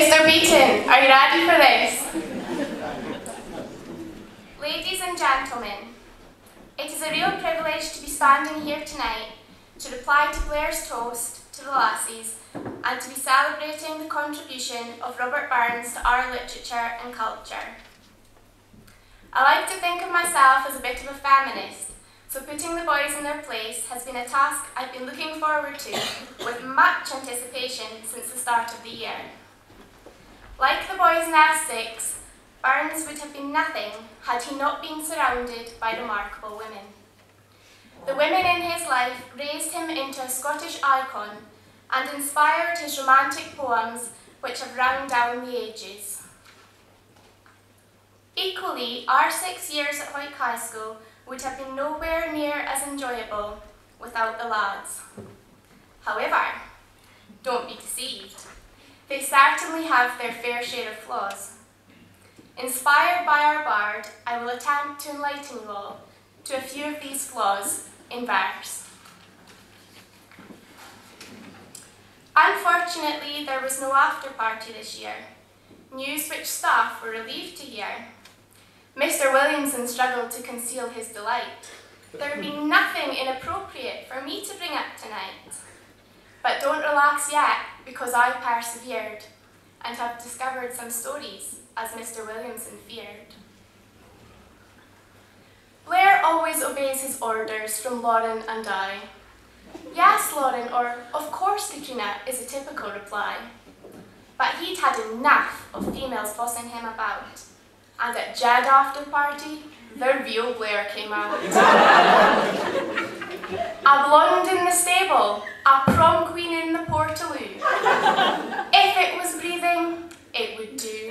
Mr. Beaton, are you ready for this? Ladies and gentlemen, it is a real privilege to be standing here tonight to reply to Blair's toast to the lassies and to be celebrating the contribution of Robert Burns to our literature and culture. I like to think of myself as a bit of a feminist, so putting the boys in their place has been a task I've been looking forward to with much anticipation since the start of the year. Like the boys in F6, Burns would have been nothing had he not been surrounded by remarkable women. The women in his life raised him into a Scottish icon and inspired his romantic poems which have rung down the ages. Equally, our 6 years at Hawick High School would have been nowhere near as enjoyable without the lads. However, don't be deceived. They certainly have their fair share of flaws. Inspired by our bard, I will attempt to enlighten you all to a few of these flaws in verse. Unfortunately, there was no after party this year, news which staff were relieved to hear. Mr. Williamson struggled to conceal his delight. There would be nothing inappropriate for me to bring up tonight. But don't relax yet, because I persevered and have discovered some stories, as Mr. Williamson feared. Blair always obeys his orders from Lauren and I. Yes, Lauren, or of course, Katrina, is a typical reply. But he'd had enough of females bossing him about. And at Jed after party, the real Blair came out. A blonde in the stable, a prom queen in the Portaloo. If it was breathing, it would do.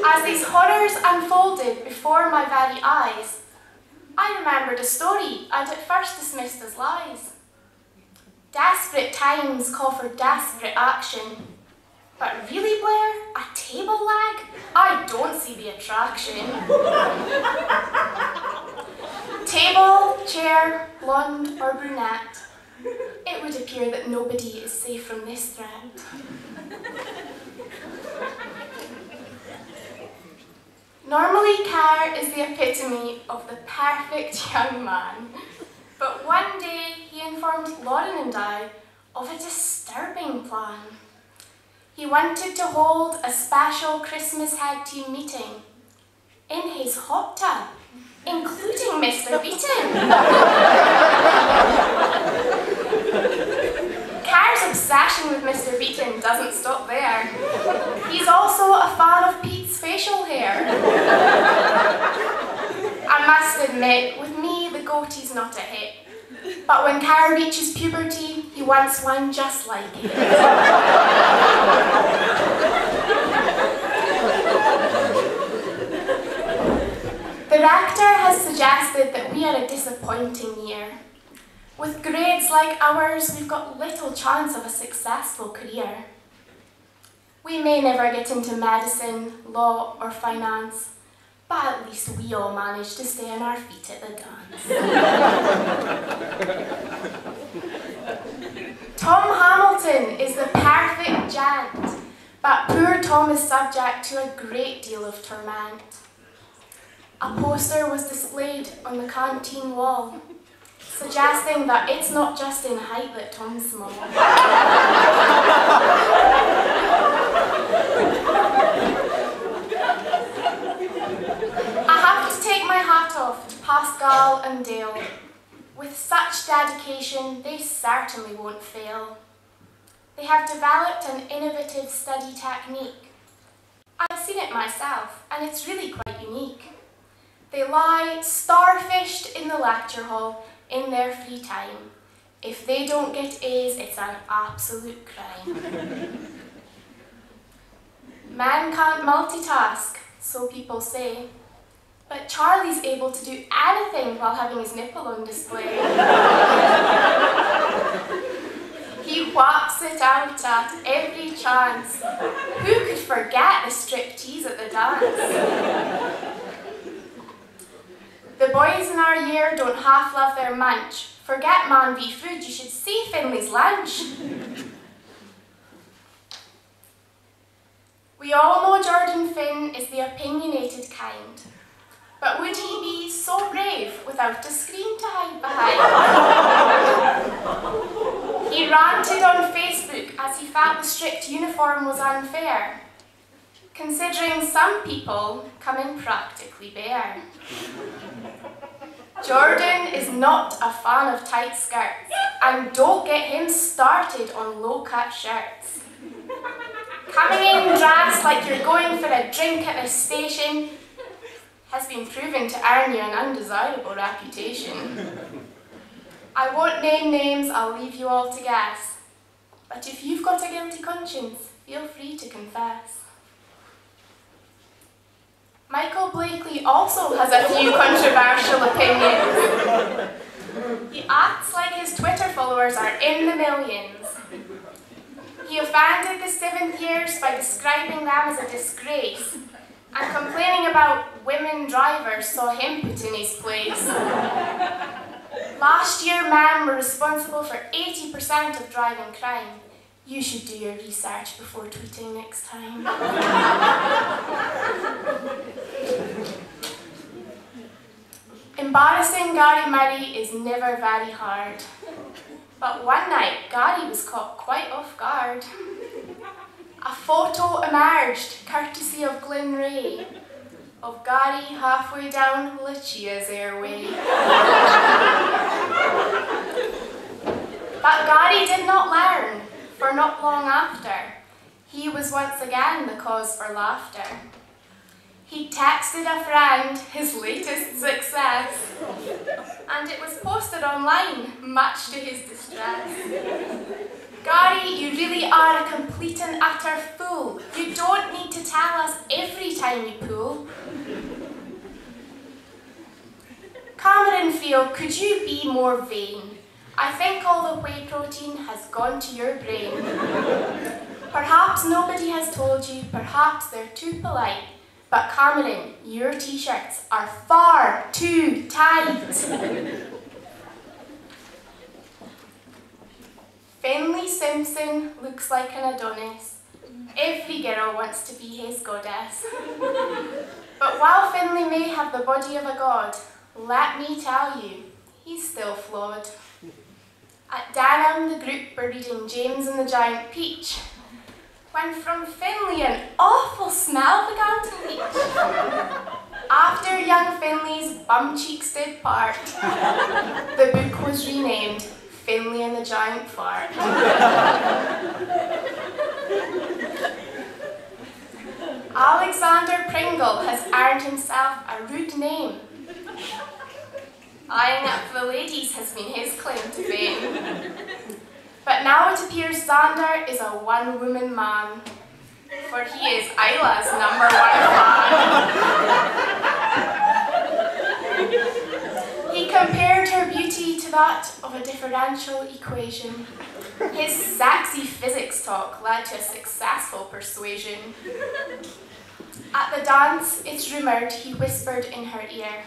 As these horrors unfolded before my very eyes, I remembered a story I'd at first dismissed as lies. Desperate times call for desperate action. But really, Blair, a table leg? I don't see the attraction. Table, chair, blonde or brunette, it would appear that nobody is safe from this threat. Normally, Cara is the epitome of the perfect young man, but one day he informed Lauren and I of a disturbing plan. He wanted to hold a special Christmas head team meeting in his hot tub, including Mr. Beaton. Cara's obsession with Mr. Beaton doesn't stop there. He's also a fan of Pete's facial hair. I must admit, with me, the goatee's not a hit. But when Cara reaches puberty, he wants one just like it. The rector has suggested that we are a disappointing year. With grades like ours, we've got little chance of a successful career. We may never get into medicine, law, or finance, but at least we all managed to stay on our feet at the dance. Tom Hamilton is the perfect gent, but poor Tom is subject to a great deal of torment. A poster was displayed on the canteen wall, suggesting that it's not just in height that Tom's small. I have to take my hat off to Pascal and Dale. With such dedication, they certainly won't fail. They have developed an innovative study technique. I've seen it myself, and it's really quite unique. They lie starfished in the lecture hall in their free time. If they don't get A's, it's an absolute crime. Men can't multitask, so people say. But Charlie's able to do anything while having his nipple on display. He whaps it out at every chance. Who could forget the striptease at the dance? The boys in our year don't half love their munch. Forget man v food, you should see Finley's lunch. We all know Jordan Finn is the opinionated kind, but would he be so brave without a screen to hide behind? He ranted on Facebook as he felt the strict uniform was unfair, considering some people come in practically bare. Jordan is not a fan of tight skirts, and don't get him started on low-cut shirts. Coming in dressed like you're going for a drink at the station has been proven to earn you an undesirable reputation. I won't name names, I'll leave you all to guess. But if you've got a guilty conscience, feel free to confess. Michael Blakely also has a few controversial opinions. He acts like his Twitter followers are in the millions. He offended the 7th years by describing them as a disgrace and complaining about women drivers saw him put in his place. Last year, men were responsible for 80% of driving crime. You should do your research before tweeting next time. Embarrassing Gary Murray is never very hard. But one night, Gary was caught quite off guard. A photo emerged, courtesy of Glen Ray, of Gary halfway down Lucia's airway. But Gary did not learn, for not long after, he was once again the cause for laughter. He texted a friend his latest success, and it was posted online, much to his distress. Gary, you really are a complete and utter fool. You don't need to tell us every time you pull. Cameron Field, could you be more vain? I think all the whey protein has gone to your brain. Perhaps nobody has told you, perhaps they're too polite, but Cameron, your t-shirts are far too tight. Finley Simpson looks like an Adonis. Every girl wants to be his goddess. But while Finley may have the body of a god, let me tell you, he's still flawed. At Denham, the group were reading James and the Giant Peach, when from Finley an awful smell began to reach. After young Finley's bum cheeks did part, the book was renamed Finley and the Giant Fart. Alexander Pringle has earned himself a rude name. Eyeing up the ladies has been his claim to fame. But now it appears Xander is a one-woman man, for he is Isla's #1 fan. He compared her beauty to that of a differential equation. His sexy physics talk led to a successful persuasion. At the dance, it's rumoured he whispered in her ear,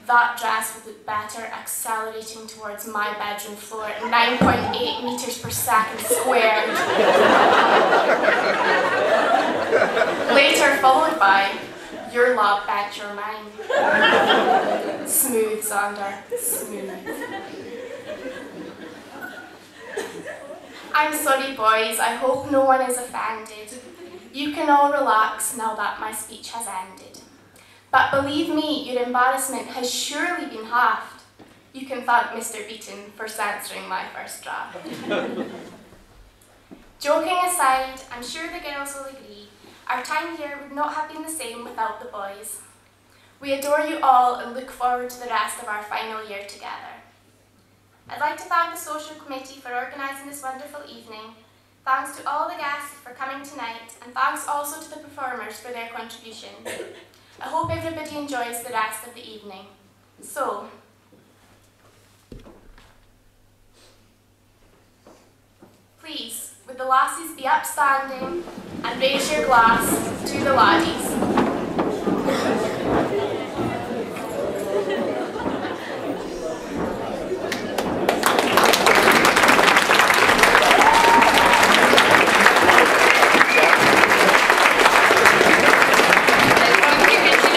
"That dress would look better accelerating towards my bedroom floor at 9.8 meters per second squared." Later followed by, "Your love bent your mind." Smooth, Xander, smooth. I'm sorry, boys, I hope no one is offended. You can all relax now that my speech has ended. But believe me, your embarrassment has surely been halved. You can thank Mr. Beaton for censoring my first draft. Joking aside, I'm sure the girls will agree, our time here would not have been the same without the boys. We adore you all and look forward to the rest of our final year together. I'd like to thank the social committee for organising this wonderful evening. Thanks to all the guests for coming tonight, and thanks also to the performers for their contributions. I hope everybody enjoys the rest of the evening. So, please, would the lassies be upstanding and raise your glass to the laddies.